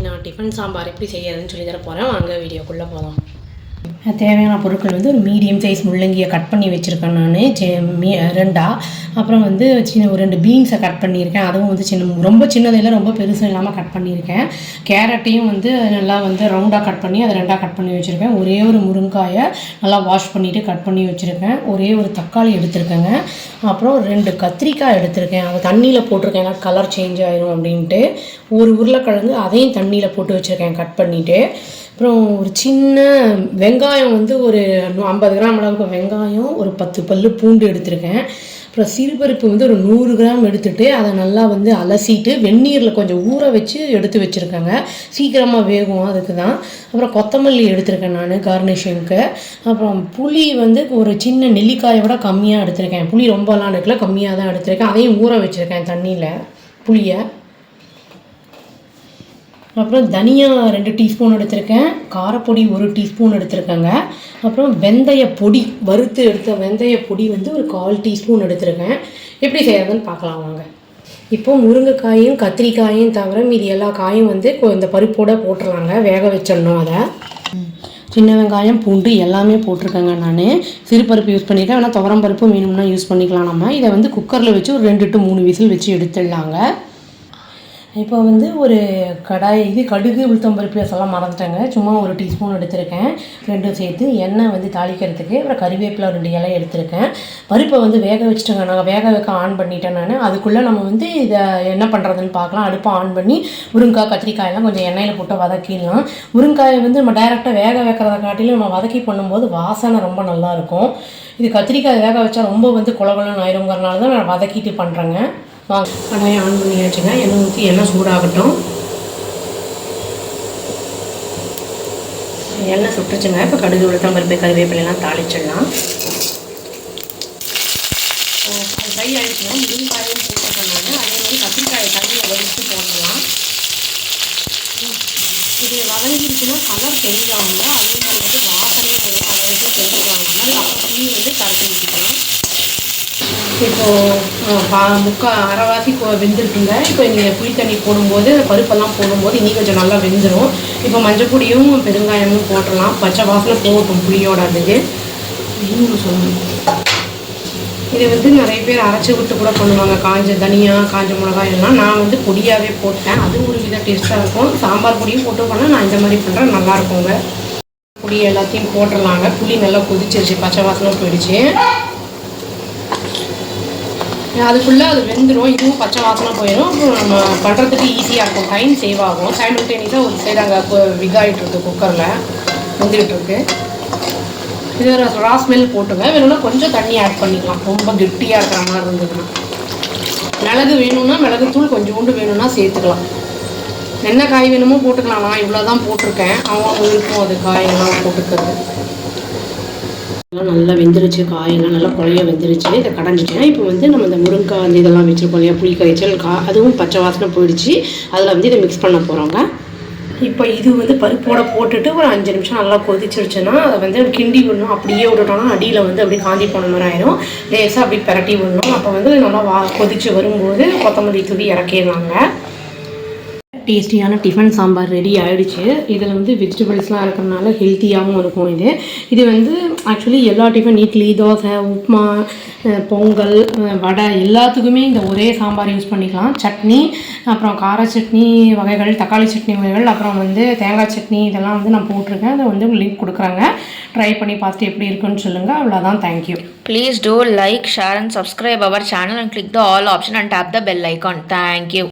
நான் டிஃபன் சாம்பார் எப்படி செய்யறதுன்னு சொல்லி தர போகிறேன். வாங்க வீடியோக்குள்ளே போகலாம். தேவையான பொருட்கள் வந்து ஒரு மீடியம் சைஸ் முள்ளங்கியை கட் பண்ணி வச்சுருக்கேன் நான் ரெண்டாக. அப்புறம் வந்து ஒரு 2 பீன்ஸை கட் பண்ணியிருக்கேன். அதுவும் வந்து ரொம்ப சின்னதில்லை, ரொம்ப பெருசும் இல்லாமல் கட் பண்ணியிருக்கேன். கேரட்டையும் வந்து நல்லா வந்து ரவுண்டாக கட் பண்ணி அதை 2ஆக கட் பண்ணி வச்சுருக்கேன். ஒரே ஒரு முருங்காயை நல்லா வாஷ் பண்ணிவிட்டு கட் பண்ணி வச்சுருக்கேன். ஒரே ஒரு தக்காளி எடுத்துருக்கேங்க. அப்புறம் 2 கத்திரிக்காய் எடுத்திருக்கேன். அதை தண்ணியில் போட்டிருக்கேன், ஏன்னா கலர் சேஞ்ச் ஆயிரும் அப்படின்ட்டு. ஒரு உருளைக்கிழங்கு அதையும் தண்ணியில் போட்டு வச்சுருக்கேன் கட் பண்ணிவிட்டு. அப்புறம் ஒரு சின்ன வெங்காயம் வந்து ஒரு 50 கிராம் அளவுக்கு வெங்காயம், ஒரு 10 பல்லு பூண்டு எடுத்திருக்கேன். அப்புறம் சிறுபருப்பு வந்து ஒரு 100 கிராம் எடுத்துகிட்டு அதை நல்லா வந்து அலசிட்டு வெந்நீரில் கொஞ்சம் ஊற வச்சு எடுத்து வச்சுருக்கேங்க. சீக்கிரமாக வேகும், அதுக்கு தான். அப்புறம் கொத்தமல்லி எடுத்திருக்கேன் நான் கார்னிஷிங்க்கு. அப்புறம் புளி வந்து ஒரு சின்ன நெல்லிக்காயை விட கம்மியாக எடுத்திருக்கேன். புளி ரொம்பலாம் எடுக்கல, கம்மியாக தான் எடுத்திருக்கேன். அதையும் ஊற வச்சுருக்கேன் தண்ணியில் புளியை. அப்புறம் தனியா 2 டீஸ்பூன் எடுத்திருக்கேன். காரப்பொடி 1 டீஸ்பூன் எடுத்திருக்கேங்க. அப்புறம் வெந்தய பொடி, வறுத்து எடுத்த வெந்தய பொடி வந்து ஒரு 1/4 டீஸ்பூன் எடுத்திருக்கேன். எப்படி செய்யறதுன்னு பார்க்கலாம் வாங்க. இப்போ முருங்கைக்காயும் கத்திரிக்காயும் தவிர மீதி எல்லா காயும் வந்து இந்த பருப்போடு போட்டுடலாங்க. வேக வச்சிடணும். அதை சின்ன வெங்காயம் பூண்டு எல்லாமே போட்டிருக்கேங்க. நான் சிறுபருப்பு யூஸ் பண்ணியிருக்கேன், ஆனால் துவரம் பருப்பு வேணும்னா யூஸ் பண்ணிக்கலாம். நம்ம இதை வந்து குக்கரில் வச்சு ஒரு 2 to 3 விசில் வச்சு எடுத்துடலாங்க. இப்போ வந்து ஒரு கடுகு உளுத்தம்பருப்பு சொல்ல மறந்துட்டேங்க. சும்மா 1 டீஸ்பூன் எடுத்திருக்கேன். 2 சேர்த்து எண்ணெய் வந்து தாளிக்கிறதுக்கு. அப்புறம் கறிவேப்பிலை 2 இலை எடுத்திருக்கேன். பருப்பை வந்து வேக வச்சுட்டேங்க. நாங்கள் வேக வைக்க ஆன் பண்ணிட்டேன் நான். அதுக்குள்ளே நம்ம வந்து இதை என்ன பண்ணுறதுன்னு பார்க்கலாம். அடுப்பை ஆன் பண்ணி முருங்காய் கத்திரிக்காயெல்லாம் கொஞ்சம் எண்ணெயில் போட்டு வதக்கிடலாம். முருங்காயை வந்து நம்ம டைரெக்டாக வேக வைக்கிறத காட்டிலும் நம்ம வதக்கி பண்ணும்போது வாசனை ரொம்ப நல்லாயிருக்கும். இது கத்திரிக்காய் வேக வச்சா ரொம்ப வந்து குலகுலன்னு ஆயிருங்கிறனால தான் நான் வதக்கிட்டு பண்ணுறேங்க. கடாயை ஆன் பண்ணி வச்சுங்க. எண்ணெய் ஊற்றி எண்ணெய் சூடாகட்டும். எண்ணெய் சுட்டுச்சுங்க. இப்போ கடுகு உளுத்தம் பருப்பு கறிவேப்பிலையெல்லாம் தாளிச்சிடலாம். ஃப்ரை ஆகிடுச்சுன்னா முருங்காயும் போட்டுக்கணும். அதே மாதிரி கத்திரிக்காயை தண்ணியை வடித்து போடலாம். இது வதங்கிடுச்சுன்னா கலர் தெரிஞ்சாங்க. அதே மாதிரி வந்து வாசனையும் வரும். அதை வச்சு தெரிஞ்சுக்குவாங்க. அப்புறம் புளி வந்து கரைச்சி ஊற்றிக்கலாம். இப்போது அரைவாசி வெந்திருக்குங்க. இப்போ நீங்கள் புளி தண்ணி போடும்போது பருப்பெல்லாம் போடும்போது இன்னும் கொஞ்சம் நல்லா வெந்துடும். இப்போ மஞ்சள் பொடியும் பெருங்காயமும் போட்டுடலாம். பச்சை வாசனை போகட்டும் புளியோட. அதுக்கு இன்னும் சொல்லணும், இது வந்து நிறைய பேர் அரைச்சி விட்டு கூட பண்ணுவாங்க. காஞ்ச தனியா காஞ்ச மிளகாய் எல்லாம். நான் வந்து பொடியாகவே போட்டேன். அது ஒரு வித டேஸ்ட்டாக இருக்கும். சாம்பார் பொடியும் போட்டு பண்ணால் நான் இந்த மாதிரி பண்ணுறேன், நல்லாயிருக்குங்க. பொடி எல்லாத்தையும் போட்டுடலாங்க. புளி நல்லா கொதிச்சிருச்சு, பச்சை வாசனை போயிடுச்சு. அதுக்குள்ளே அது வெந்துடும். இதுவும் பச்சை வாசனை போயிடும். அப்புறம் நம்ம பண்ணுறதுக்கு ஈஸியாக இருக்கும், டைம் சேவ் ஆகும். சைமல்டேனியஸாக ஒரு சைடு அங்கே விகாயிட்ருக்கு, குக்கரில் வெந்துகிட்ருக்கு. இது ஒரு ரா ஸ்மெல் போட்டுங்க. வேணும்னா கொஞ்சம் தண்ணி ஆட் பண்ணிக்கலாம், ரொம்ப கெட்டியாக இருக்கிற மாதிரி இருந்ததுன்னா. மிளகு வேணும்னா மிளகுத்தூள் கொஞ்சோண்டு வேணும்னா சேர்த்துக்கலாம். என்ன காய் வேணுமோ போட்டுக்கலாம். நான் இவ்வளோ தான் போட்டிருக்கேன். அவங்க இருக்கும் அது காயெல்லாம் போட்டுக்கிறது. நல்லா வெந்துருச்சு, காயெல்லாம் நல்லா குழைய வெந்துருச்சு. இதை கடைஞ்சிட்டேன். இப்போ வந்து நம்ம இந்த முருங்காய் அந்த இதெல்லாம் வச்சுருக்கோம் இல்லையா, புளி கரைச்சல் அதுவும் பச்சை வாசனை போயிடுச்சு. அதில் வந்து இதை மிக்ஸ் பண்ண போகிறோங்க. இப்போ இது வந்து பருப்போட போட்டுட்டு ஒரு 5 நிமிஷம் நல்லா கொதிச்சிருச்சுன்னா அதை வந்து கிண்டி விடணும். அப்படியே விட்டுட்டோம்னா அடியில் வந்து அப்படியே காந்தி போன மாதிரி ஆயிடும். லேசாக அப்படி பரட்டி விடணும். அப்போ வந்து நல்லா கொதிச்சு வரும்போது கொத்தமல்லி தூவி இறக்கிடலாங்க. டேஸ்டியான டிஃபன் சாம்பார் ரெடி ஆகிடுச்சு. இதில் வந்து வெஜிடபிள்ஸ்லாம் இருக்கிறதுனால ஹெல்த்தியாகவும் இருக்கும். இது வந்து ஆக்சுவலி எல்லா டிஃபன், இட்லி, தோசை, உப்புமா, பொங்கல், வடை எல்லாத்துக்குமே இந்த ஒரே சாம்பார் யூஸ் பண்ணிக்கலாம். சட்னி, அப்புறம் கார சட்னி வகைகள், தக்காளி சட்னி வகைகள், அப்புறம் வந்து தேங்காய் சட்னி, இதெல்லாம் வந்து நான் போட்டிருக்கேன். அதை வந்து லிங்க் கொடுக்குறாங்க. ட்ரை பண்ணி பார்த்துட்டு எப்படி இருக்குன்னு சொல்லுங்கள். அவ்வளோதான். Thank you. Please do like, share and subscribe our channel and click the all option and tap the bell icon. Thank you.